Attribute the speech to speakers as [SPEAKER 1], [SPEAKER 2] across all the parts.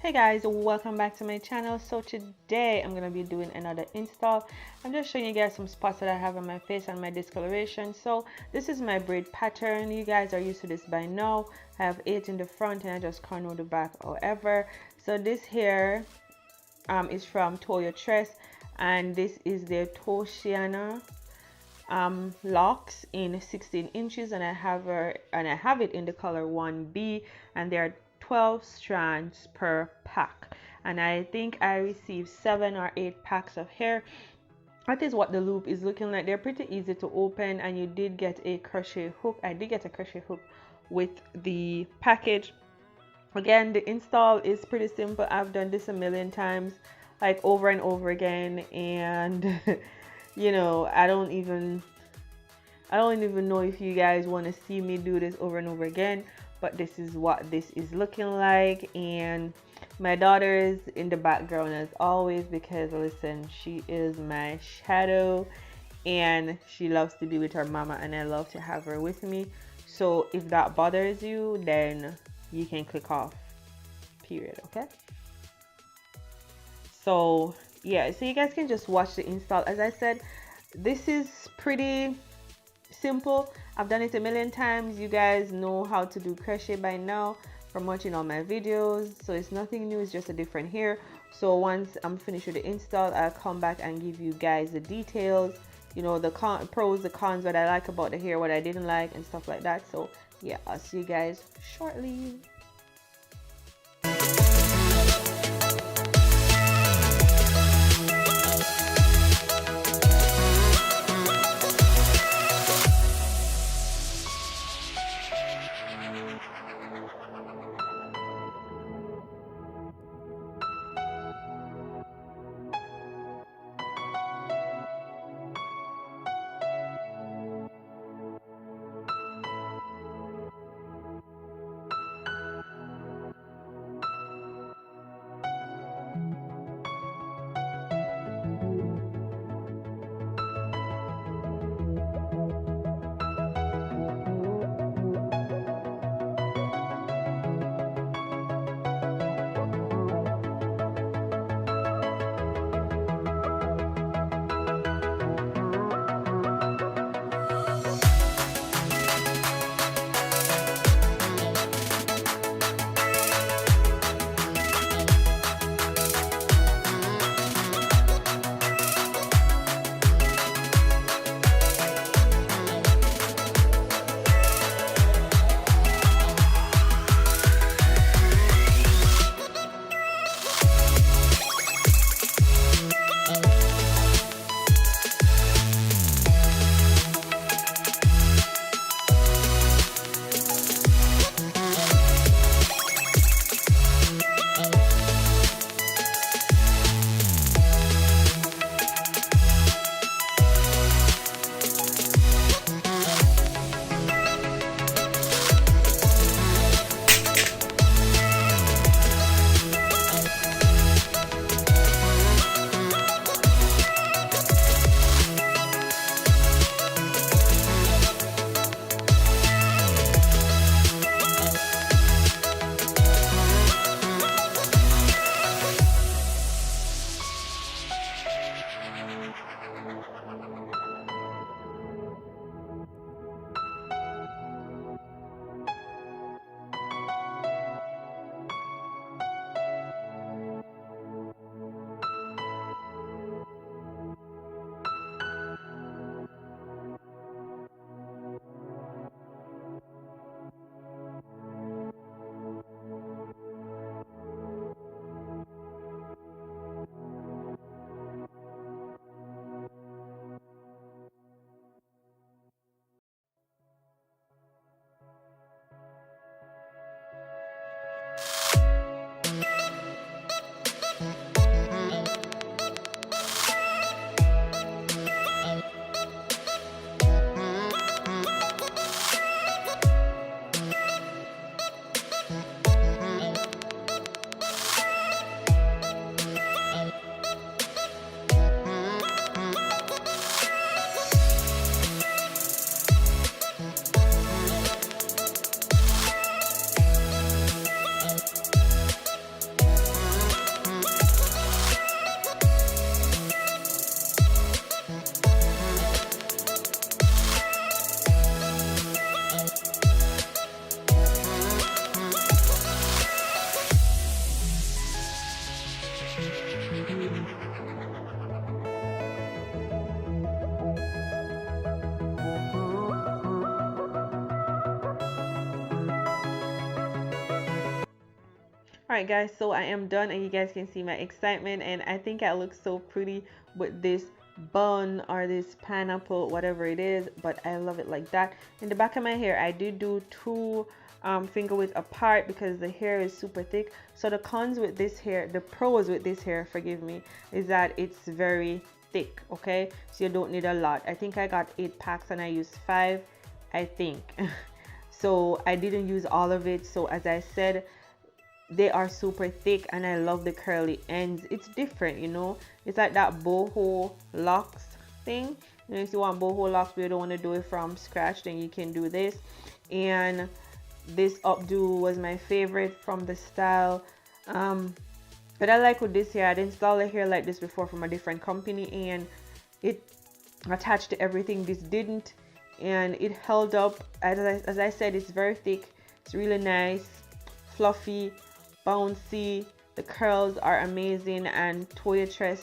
[SPEAKER 1] Hey guys, welcome back to my channel. So today I'm gonna be doing another install. I'm just showing you guys some spots that I have on my face and my discoloration. So this is my braid pattern. You guys are used to this by now. I have 8 in the front and I just corner the back. However, so this here is from Toyotress, and this is their Toceana locks in 16 inches, and I have it in the color 1B, and there are 12 strands per pack, and I think I received 7 or 8 packs of hair. That is what the loop is looking like. They're pretty easy to open, and you did get a crochet hook. I did get a crochet hook with the package. Again, the install is pretty simple. I've done this a million times, like over and over again, and you know, I don't even know if you guys want to see me do this over and over again, but this is what this is looking like. And my daughter is in the background as always, because listen, she is my shadow and she loves to be with her mama, and I love to have her with me. So if that bothers you, then you can click off, period. Okay, so yeah, so you guys can just watch the install. As I said, this is pretty simple. I've done it a million times. You guys know how to do crochet by now from watching all my videos, so it's nothing new, it's just a different hair. So once I'm finished with the install, I'll come back and give you guys the details, you know, the pros, the cons, what I like about the hair, what I didn't like, and stuff like that. So yeah, I'll see you guys shortly. Alright guys, so I am done and you guys can see my excitement, and I think I look so pretty with this bun or this pineapple, whatever it is, but I love it like that. In the back of my hair, I did do two finger width apart because the hair is super thick. So the cons with this hair, the pros with this hair, forgive me, is that it's very thick, okay? So you don't need a lot. I think I got 8 packs and I used 5, I think. So I didn't use all of it. So as I said, they are super thick and I love the curly ends. It's different, you know, it's like that boho locks thing. You know, if you want boho locks but you don't want to do it from scratch, then you can do this. And this updo was my favorite from the style. But I like with this hair, I'd installed a hair like this before from a different company and it attached to everything. This didn't, and it held up. As I said, it's very thick, it's really nice, fluffy, bouncy. The curls are amazing, and Toyotress,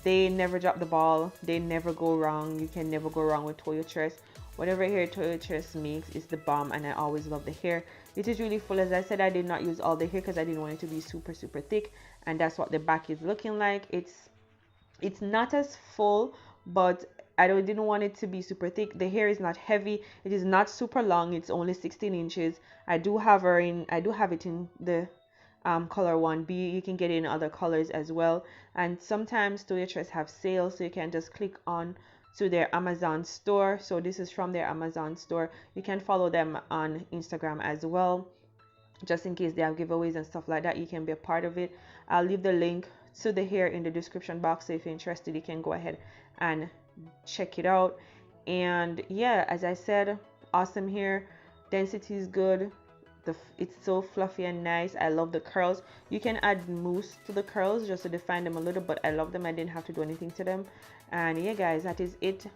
[SPEAKER 1] they never drop the ball. They never go wrong. You can never go wrong with Toyotress. Whatever hair Toyotress makes is the bomb, and I always love the hair. It is really full. As I said, I did not use all the hair because I didn't want it to be super thick, and that's what the back is looking like. It's not as full, but I didn't want it to be super thick. The hair is not heavy. It is not super long. It's only 16 inches. I do have it in the color 1B. You can get it in other colors as well, and sometimes Toyotress have sales, so you can just click on to their Amazon store. So this is from their Amazon store. You can follow them on Instagram as well, just in case they have giveaways and stuff like that. You can be a part of it. I'll leave the link to the hair in the description box, so if you're interested, you can go ahead and check it out. And yeah, as I said, awesome hair, density is good, it's so fluffy and nice. I love the curls. You can add mousse to the curls just to define them a little, but I love them. I didn't have to do anything to them. And yeah guys, that is it.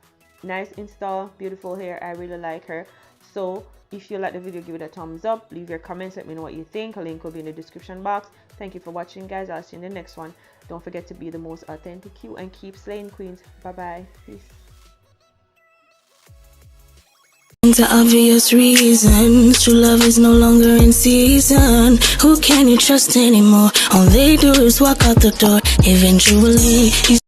[SPEAKER 1] Nice install, beautiful hair. I really like her. So if you like the video, give it a thumbs up, leave your comments, let me know what you think. A link will be in the description box. Thank you for watching guys. I'll see you in the next one. Don't forget to be the most authentic you and keep slaying queens. Bye bye. Peace.
[SPEAKER 2] The obvious reasons true love is no longer in season. Who can you trust anymore? All they do is walk out the door. Eventually